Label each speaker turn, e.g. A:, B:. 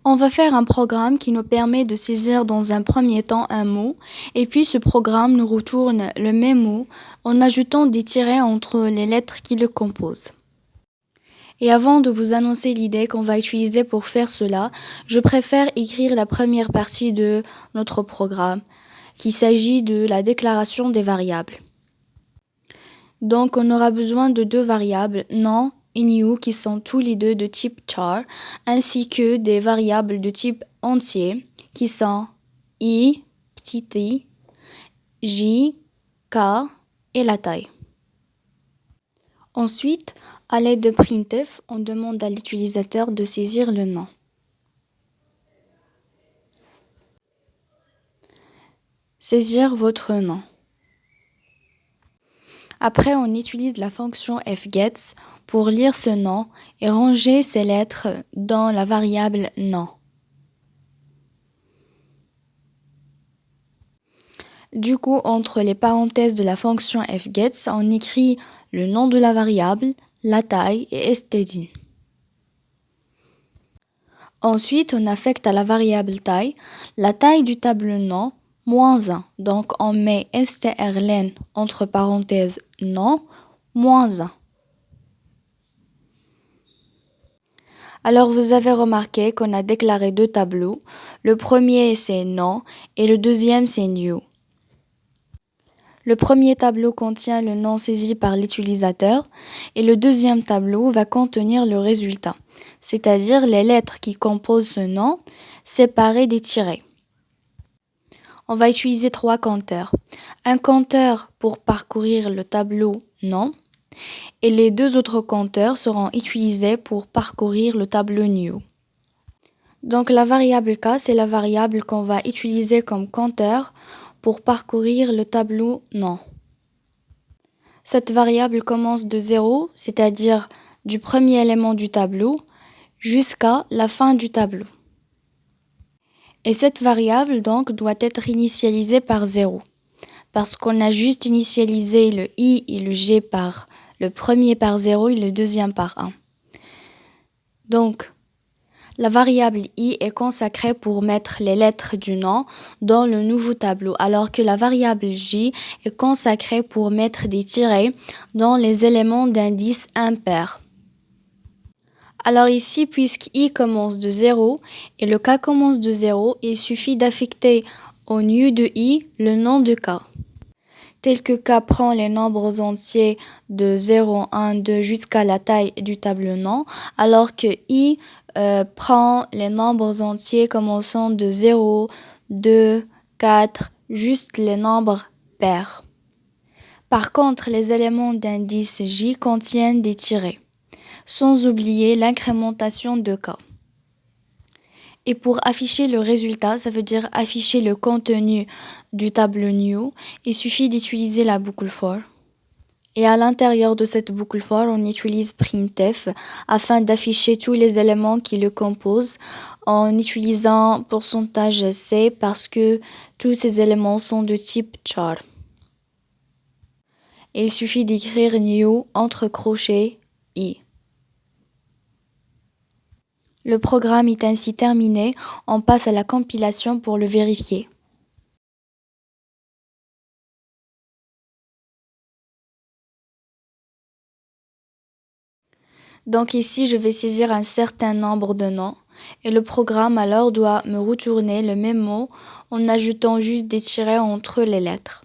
A: On va faire un programme qui nous permet de saisir dans un premier temps un mot, et puis ce programme nous retourne le même mot en ajoutant des tirets entre les lettres qui le composent. Et avant de vous annoncer l'idée qu'on va utiliser pour faire cela, je préfère écrire la première partie de notre programme, qu'il s'agit de la déclaration des variables. Donc on aura besoin de deux variables, nom et new, qui sont tous les deux de type char, ainsi que des variables de type entier, qui sont i, petit i, j, k et la taille. Ensuite, à l'aide de printf, on demande à l'utilisateur de saisir le nom. Saisir votre nom. Après, on utilise la fonction fgets pour lire ce nom et ranger ces lettres dans la variable nom. Du coup, entre les parenthèses de la fonction fgets, on écrit le nom de la variable, la taille et std. Ensuite, on affecte à la variable taille la taille du tableau nom moins 1. Donc, on met strlen entre parenthèses nom moins 1. Alors, vous avez remarqué qu'on a déclaré deux tableaux. Le premier, c'est nom et le deuxième, c'est new. Le premier tableau contient le nom saisi par l'utilisateur et le deuxième tableau va contenir le résultat, c'est-à-dire les lettres qui composent ce nom séparées des tirets. On va utiliser trois compteurs. Un compteur pour parcourir le tableau nom et les deux autres compteurs seront utilisés pour parcourir le tableau new. Donc la variable k, c'est la variable qu'on va utiliser comme compteur pour parcourir le tableau nom. Cette variable commence de 0, c'est-à-dire du premier élément du tableau, jusqu'à la fin du tableau. Et cette variable donc doit être initialisée par 0, parce qu'on a juste initialisé le i et le j par le premier par 0 et le deuxième par 1. Donc, la variable i est consacrée pour mettre les lettres du nom dans le nouveau tableau, alors que la variable j est consacrée pour mettre des tirets dans les éléments d'indice impair. Alors ici, puisque i commence de 0 et le k commence de 0, il suffit d'affecter au new de i le nom de k. Tel que k prend les nombres entiers de 0, 1, 2 jusqu'à la taille du tableau nom, alors que i prend les nombres entiers commençant de 0, 2, 4, juste les nombres pairs. Par contre, les éléments d'indice j contiennent des tirets, sans oublier l'incrémentation de k. Et pour afficher le résultat, ça veut dire afficher le contenu du tableau new, il suffit d'utiliser la boucle for. Et à l'intérieur de cette boucle for, on utilise printf afin d'afficher tous les éléments qui le composent en utilisant %c parce que tous ces éléments sont de type char. Et il suffit d'écrire new entre crochets i. Le programme est ainsi terminé, on passe à la compilation pour le vérifier. Donc ici, je vais saisir un certain nombre de noms et le programme alors doit me retourner le même mot en ajoutant juste des tirets entre les lettres.